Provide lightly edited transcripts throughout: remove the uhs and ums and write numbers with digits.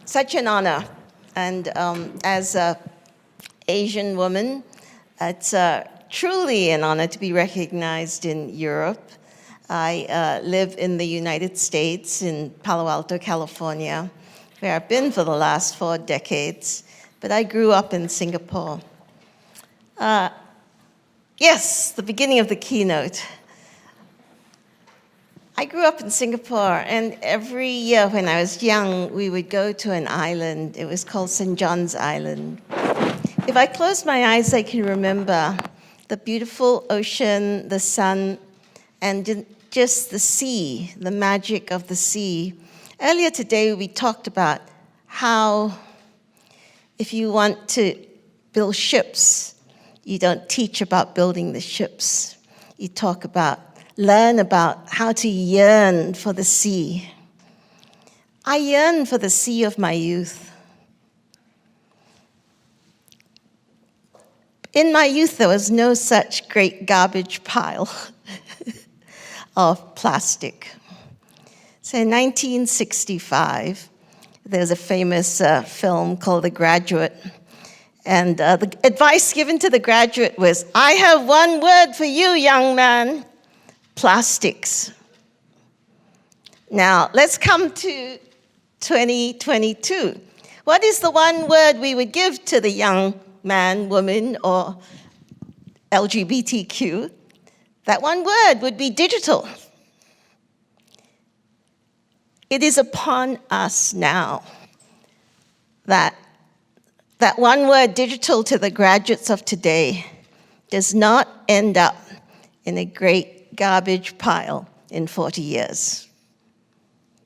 Such an honor. And as an Asian woman, it's truly an honor to be recognized in Europe. I live in the United States, in Palo Alto, California, where I've been for the last 4 decades, but I grew up in Singapore. Yes, the beginning of the keynote. I grew up in Singapore, and every year when I was young, we would go to an island. It was called St. John's Island. If I close my eyes, I can remember the beautiful ocean, the sun, and just the sea, the magic of the sea. Earlier today, we talked about how if you want to build ships, you don't teach about building the ships. You learn about how to yearn for the sea. I yearn for the sea of my youth. In my youth, there was no such great garbage pile of plastic. So in 1965, there's a famous film called The Graduate. And the advice given to the graduate was, I have one word for you, young man. Plastics. Now, let's come to 2022. What is the one word we would give to the young man, woman, or LGBTQ? That one word would be digital. It is upon us now that one word, digital, to the graduates of today does not end up in a great garbage pile in 40 years.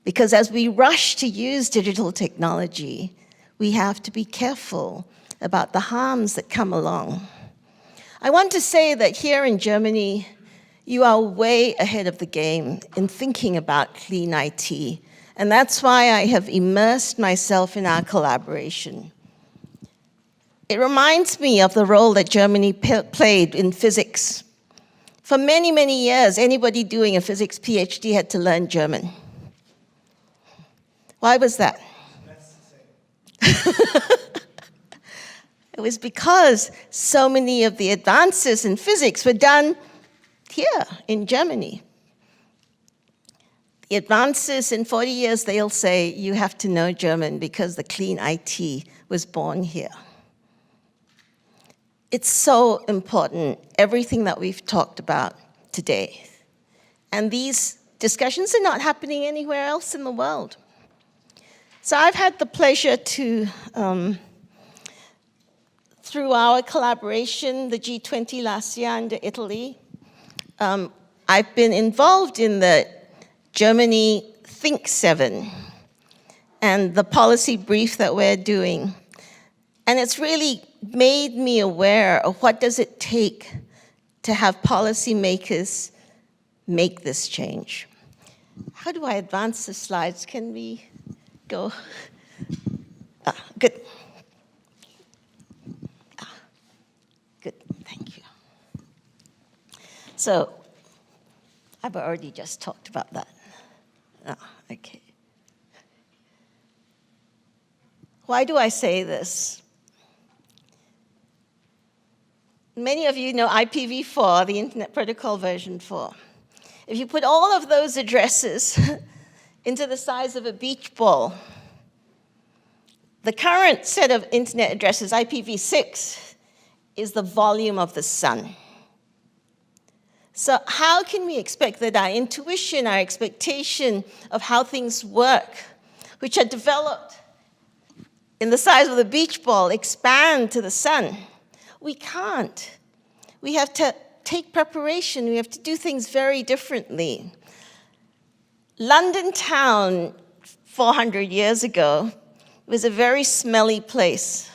Because as we rush to use digital technology, we have to be careful about the harms that come along. I want to say that here in Germany, you are way ahead of the game in thinking about CleanIT, and that's why I have immersed myself in our collaboration. It reminds me of the role that Germany played in physics. For many, many years, anybody doing a physics PhD had to learn German. Why was that? It was because so many of the advances in physics were done here in Germany. The advances in 40 years, they'll say you have to know German because the CleanIT was born here. It's so important, everything that we've talked about today. And these discussions are not happening anywhere else in the world. So I've had the pleasure to, through our collaboration, the G20 last year under Italy, I've been involved in the Germany Think 7 and the policy brief that we're doing. And it's really made me aware of what does it take to have policymakers make this change. How do I advance the slides? Can we go? Good. Good, thank you. So, I've already just talked about that. Okay. Why do I say this? Many of you know IPv4, the Internet Protocol version 4. If you put all of those addresses into the size of a beach ball, the current set of internet addresses, IPv6, is the volume of the sun. So how can we expect that our intuition, our expectation of how things work, which are developed in the size of the beach ball, expand to the sun? We can't. We have to take preparation. We have to do things very differently. London town 400 years ago was a very smelly place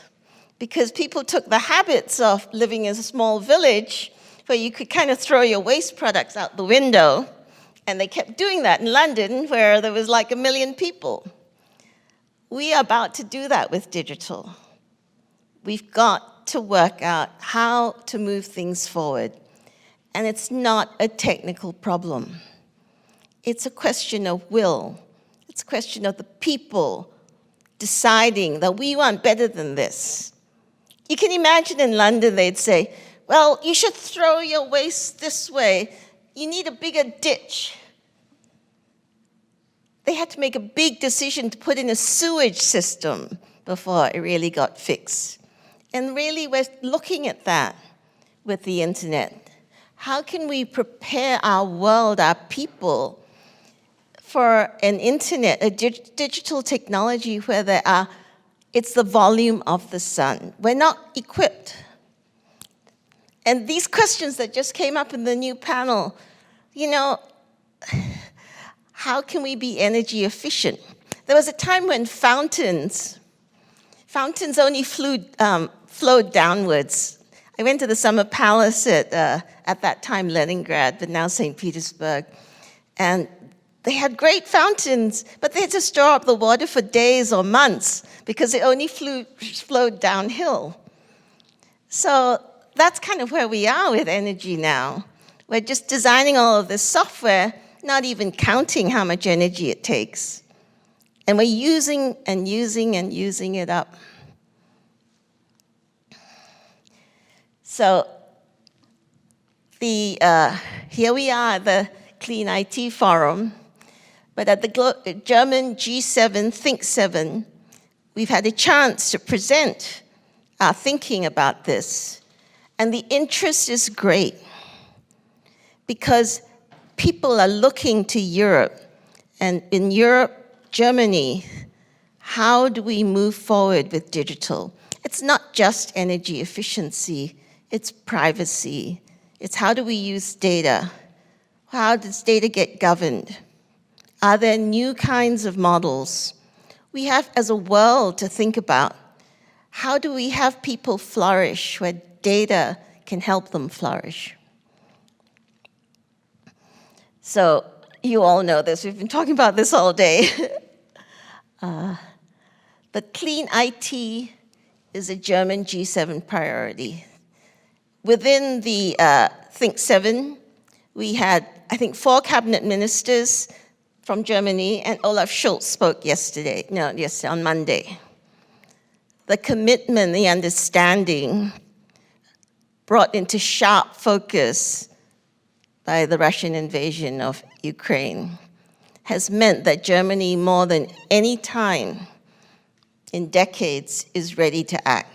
because people took the habits of living in a small village where you could kind of throw your waste products out the window, and they kept doing that in London where there was like 1 million people. We are about to do that with digital. We've got to work out how to move things forward. And it's not a technical problem. It's a question of will. It's a question of the people deciding that we want better than this. You can imagine in London they'd say, well, you should throw your waste this way. You need a bigger ditch. They had to make a big decision to put in a sewage system before it really got fixed. And really, we're looking at that with the internet. How can we prepare our world, our people, for an internet, a digital technology where it's the volume of the sun? We're not equipped. And these questions that just came up in the new panel, how can we be energy efficient? There was a time when fountains only flowed downwards. I went to the Summer Palace at that time Leningrad, but now St. Petersburg. And they had great fountains, but they had to store up the water for days or months because it only flowed downhill. So that's kind of where we are with energy now. We're just designing all of this software, not even counting how much energy it takes. And we're using and using and using it up. So here we are at the CleanIT Forum, but at the German G7 Think 7, we've had a chance to present our thinking about this. And the interest is great because people are looking to Europe. And in Europe, Germany, how do we move forward with digital? It's not just energy efficiency, it's privacy. It's how do we use data? How does data get governed? Are there new kinds of models? We have, as a world, to think about how do we have people flourish where data can help them flourish? So you all know this. We've been talking about this all day. But CleanIT is a German G7 priority. Within the Think 7, we had, I think, 4 cabinet ministers from Germany, and Olaf Scholz spoke yesterday on Monday. The commitment, the understanding brought into sharp focus by the Russian invasion of Ukraine has meant that Germany, more than any time in decades, is ready to act.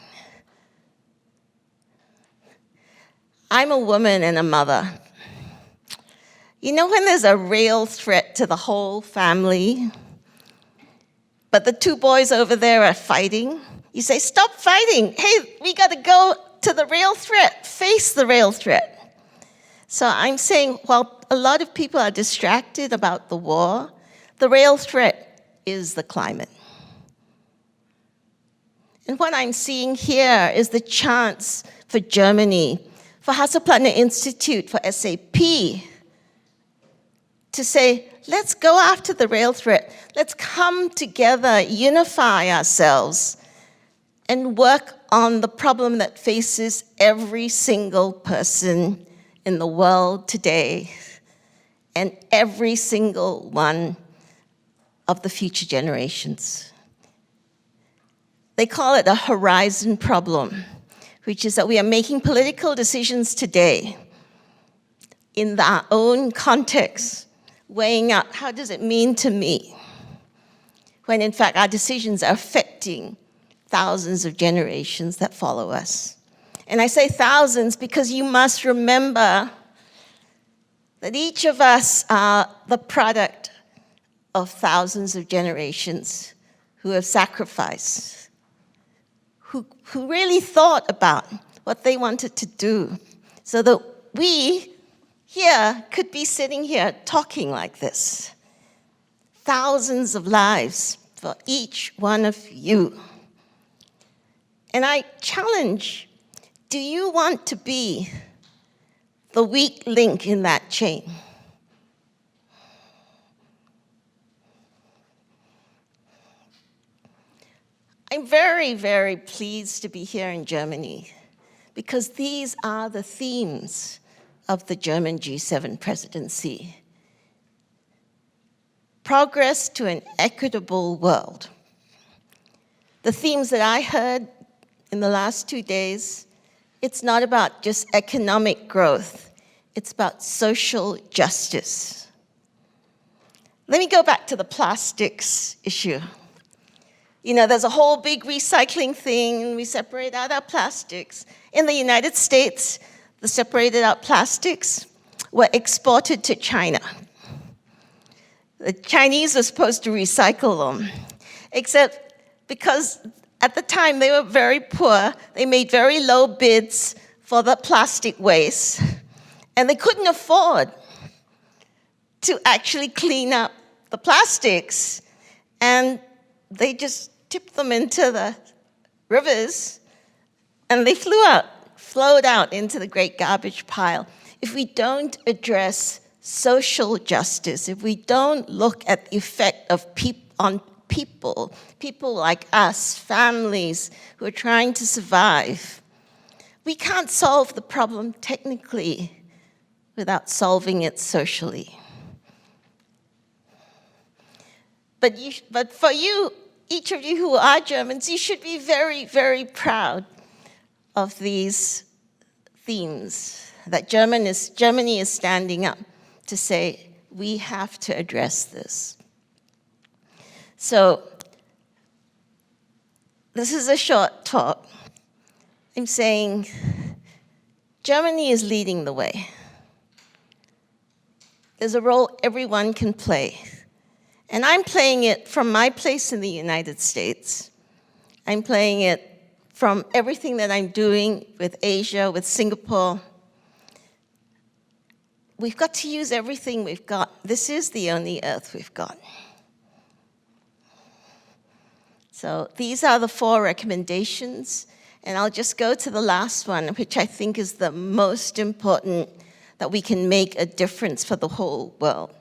I'm a woman and a mother. You know when there's a real threat to the whole family, but the 2 boys over there are fighting? You say, stop fighting. Hey, we got to go to the real threat, face the real threat. So I'm saying, while a lot of people are distracted about the war, the real threat is the climate. And what I'm seeing here is the chance for Germany, for Hasselplattner Institute, for SAP, to say, let's go after the real threat. Let's come together, unify ourselves, and work on the problem that faces every single person in the world today and every single one of the future generations. They call it a horizon problem, which is that we are making political decisions today in our own context, weighing up how does it mean to me, when in fact our decisions are affecting thousands of generations that follow us. And I say thousands because you must remember that each of us are the product of thousands of generations who have sacrificed, who really thought about what they wanted to do so that we here could be sitting here talking like this. Thousands of lives for each one of you. And I challenge, do you want to be the weak link in that chain? I'm very, very pleased to be here in Germany because these are the themes of the German G7 presidency. Progress to an equitable world. the themes that I heard in the last 2 days, it's not about just economic growth. It's about social justice. Let me go back to the plastics issue. You know, there's a whole big recycling thing, and we separate out our plastics. In the United States, the separated out plastics were exported to China. The Chinese were supposed to recycle them, except because at the time they were very poor, they made very low bids for the plastic waste, and they couldn't afford to actually clean up the plastics, and they just tipped them into the rivers, and they flowed out into the great garbage pile. If we don't address social justice, if we don't look at the effect of on people like us, families who are trying to survive, we can't solve the problem technically without solving it socially. But for you, each of you who are Germans, you should be very, very proud of these themes that Germany is standing up to say, we have to address this. So, this is a short talk. I'm saying Germany is leading the way. There's a role everyone can play. And I'm playing it from my place in the United States. I'm playing it from everything that I'm doing with Asia, with Singapore. We've got to use everything we've got. This is the only Earth we've got. So these are the 4 recommendations, and I'll just go to the last one, which I think is the most important, that we can make a difference for the whole world.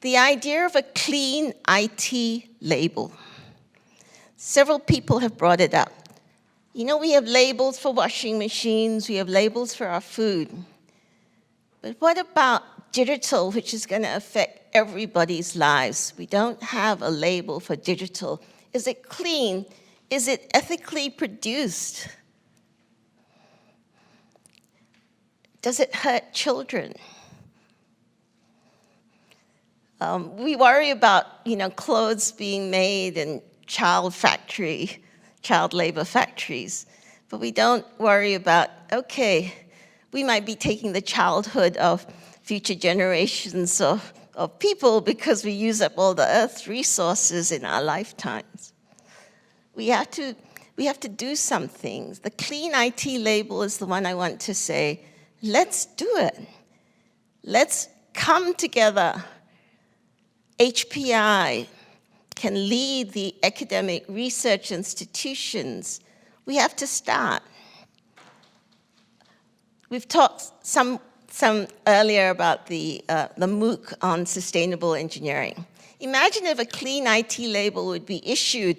The idea of a clean IT label. Several people have brought it up. You know, we have labels for washing machines, we have labels for our food. But what about digital, which is going to affect everybody's lives? We don't have a label for digital. Is it clean? Is it ethically produced? Does it hurt children? We worry about, clothes being made in child labor factories, but we don't worry about, okay, we might be taking the childhood of future generations of people because we use up all the Earth's resources in our lifetimes. We have to do something. The CleanIT label is the one I want to say, let's do it. Let's come together. HPI can lead the academic research institutions. We have to start. We've talked some earlier about the MOOC on sustainable engineering. Imagine if a CleanIT label would be issued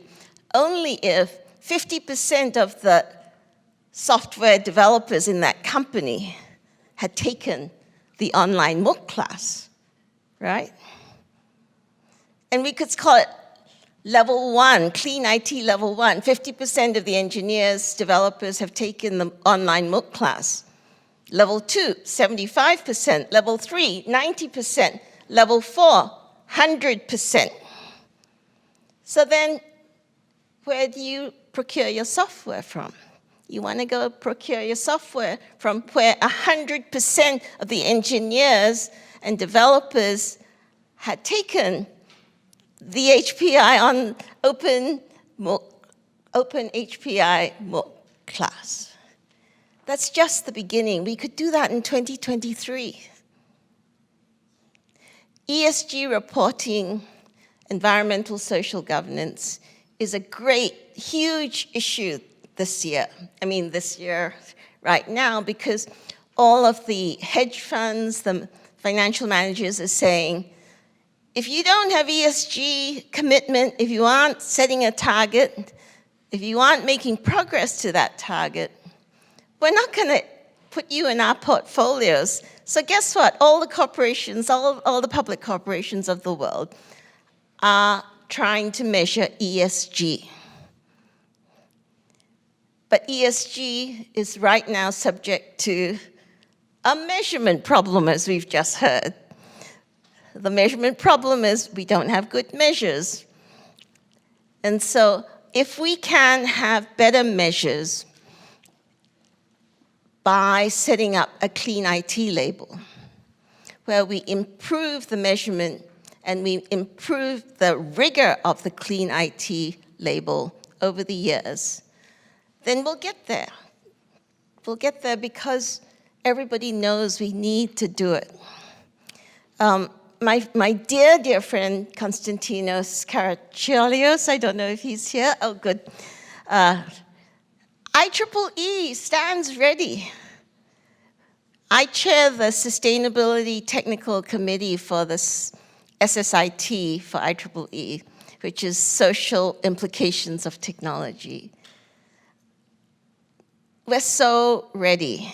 only if 50% of the software developers in that company had taken the online MOOC class, right? And we could call it level 1, CleanIT level 1. 50% of the engineers, developers have taken the online MOOC class. Level 2, 75%. Level 3, 90%. Level 4, 100%. So then, where do you procure your software from? You want to go procure your software from where 100% of the engineers and developers had taken the HPI on open HPI MOOC class. That's just the beginning. We could do that in 2023. ESG reporting, environmental social governance, is a great, huge issue this year. This year right now, because all of the hedge funds, the financial managers are saying, if you don't have ESG commitment, if you aren't setting a target, if you aren't making progress to that target, we're not going to put you in our portfolios. So guess what? All the corporations, all the public corporations of the world are trying to measure ESG. But ESG is right now subject to a measurement problem, as we've just heard. The measurement problem is we don't have good measures. And so if we can have better measures by setting up a CleanIT label, where we improve the measurement and we improve the rigor of the CleanIT label over the years, then we'll get there. We'll get there because everybody knows we need to do it. My dear, dear friend, Konstantinos Karaciolios, I don't know if he's here. Oh, good. IEEE stands ready. I chair the Sustainability Technical Committee for the SSIT for IEEE, which is Social Implications of Technology. We're so ready,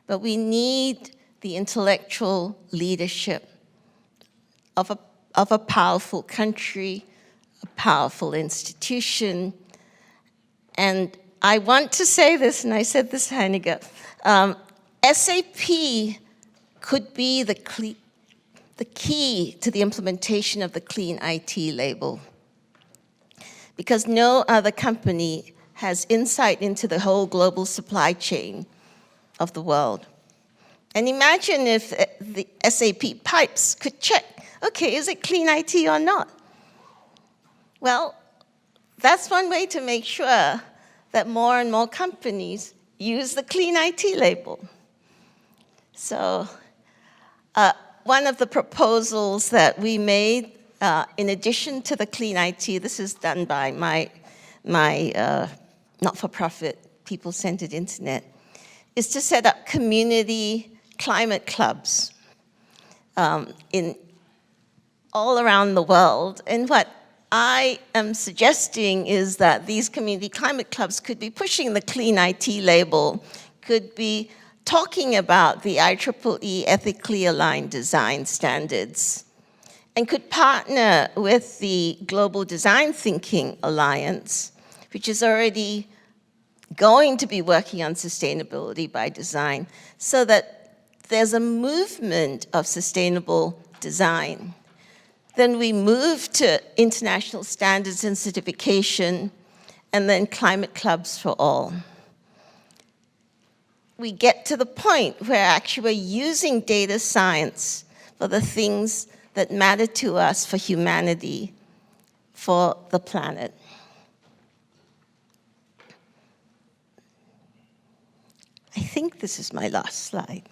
but we need the intellectual leadership of a powerful country, a powerful institution. And I want to say this, and I said this, Heinige, SAP could be the key to the implementation of the CleanIT label, because no other company has insight into the whole global supply chain of the world. And imagine if the SAP pipes could check, okay, is it CleanIT or not? Well, that's one way to make sure that more and more companies use the CleanIT label. So one of the proposals that we made, in addition to the CleanIT, this is done by my not-for-profit people-centered internet, is to set up community climate clubs in all around the world. And what I am suggesting is that these community climate clubs could be pushing the CleanIT label, could be talking about the IEEE ethically aligned design standards, and could partner with the Global Design Thinking Alliance, which is already going to be working on sustainability by design, so that there's a movement of sustainable design. Then we move to international standards and certification, and then climate clubs for all. We get to the point where actually we're using data science for the things that matter to us, for humanity, for the planet. I think this is my last slide.